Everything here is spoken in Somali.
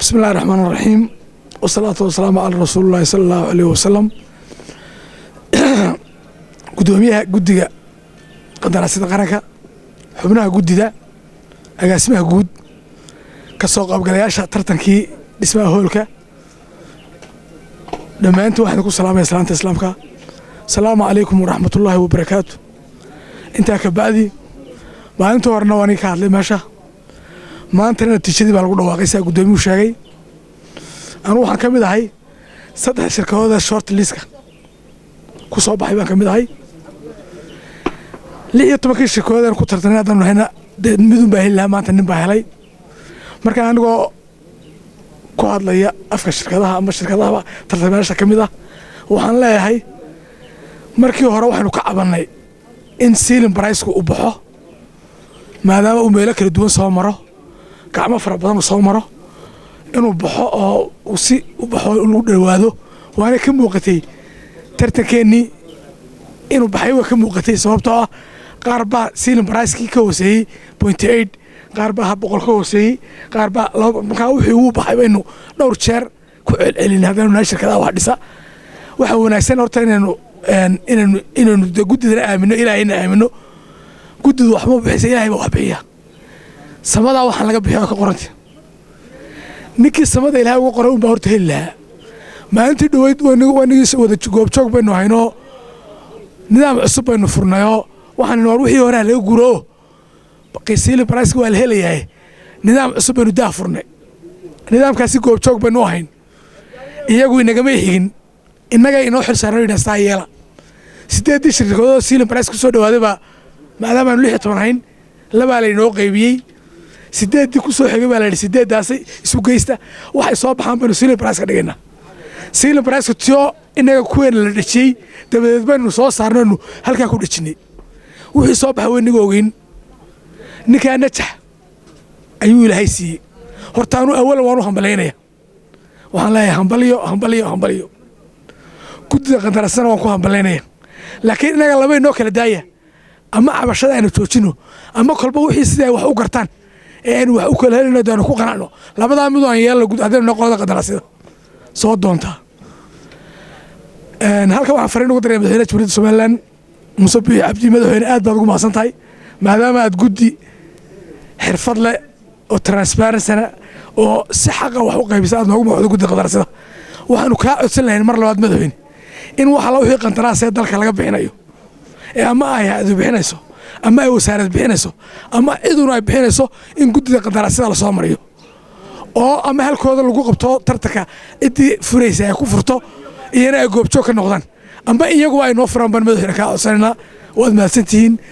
بسم الله الرحمن الرحيم والصلاة والسلام على رسول الله صلى الله عليه وسلم. قدوميها قدية قدراسة قرنك حبناها قديدة أقاسمها قود كسوق أبقلياشها ترتنكي اسمها هولكا لما أنتوا واحد نقول سلام يا سلامة إسلامك السلام عليكم ورحمة الله وبركاته. أنت كبعدي ما أنتوا ورنواني كهذا ماشى ما أنت نتيجة بالقول واقعي قدامي وشاقي أنا وحنا كم ده صدق شركة هذا شورت ليسكا كوساب حيبان كم ده ليه تبغى الشركة هذا كنت ترتني هذا من هنا بدون بهلا ما تنبه علي مركا أنا جو كواد ليا أفكار الشركة ده أما الشركة ده ترتني شركة كم ده وحنا لا هاي مركي هراء وحنا كعبنا إن سيلم برايسكو وبحه ما دام وميلك الدون صامرة كعمة فربنا صامرة إنه بحق وسي وبحق الوادو وأنا كم وقتي ترتكني إنه بحيوه كم وقتي سببتها قاربة سيلم برايسكي كوسي 0.8 قاربة بقول كوسي قاربة لو مكاوي هو بحيوه إنه نور شر كل هذا الناشر كذا واحد لسه وحنا سنة ورتين إنه جود ذا منه إلى إن منه جود وحمو بحيث إلهي وحبيه سمادا waxaan laga bixiyo ka qorantay ninkii samada ilaahay ugu qoray baa horta helaa maalintii dhaweyd wanigiisa wada goob joog baynu hayno nidaam cusub baynu furnayo waxaan noor wixii hore laga guro qiisiil price waa la helayaa nidaam cusub baynu daa furnay nidaamkaasi goob joog baynu hayn iyagu inagama xigin inaga inoo xil saaran yeela sideedii shirkado siil price ku soo dhawaaday ba maadaama aanu 16 hayn laba la inoo qaybiyay sideedii ku soo xigay baa la sideedaasay isu geysta waxay soo baxaan banu siil price ka dhigayna siil price tiyo inaga kuween la dhacay dabadeed baynu soo saarnaynu halka ku dhicnay wixii soo baxay waniga ogeyn ninka najax ayuu ilaahay siiyay hortaanu awal waanu hambaleynaya waxaan leeyahay hambaliyo guddiga qandarasana waan ku hambaleynaya laakiin inaga laba inoo kala daaya ama cabashada aynu joojino ama kolba wixii sida wax u gartaan ee wax u kala helino doona ku qanacno labada mid aan yeelo gud hadana noqoda qadarasida soo doonta halka waxa fariin ugu dareemay madaxweynaha Jamhuuriyadda Soomaaliland Muuse Biixi Cabdi madaxweyne aad baad ugu mahadsantahay maadaama aad guddi xirfad leh oo transparency oo si xaq ah wax u qaybisay aad noogu muuqdo guddi qadarasida waxaanu ka codsan lahayn mar labaad madaxweyne in waxa la wixii qandaraasay dalka laga bixinayo ama ay aad bixinayso ama ay wasaarad bixinayso ama ciduna ay bixinayso in guddiga qandaraasyada la soo mariyo oo ama halkooda lagu qabto tartanka cidii furaysa ay ku furto iyana ay goobjoog ka noqdaan ama iyagu ay noo furaan ban madaxweyne ka codsanayna waad mahadsantihiin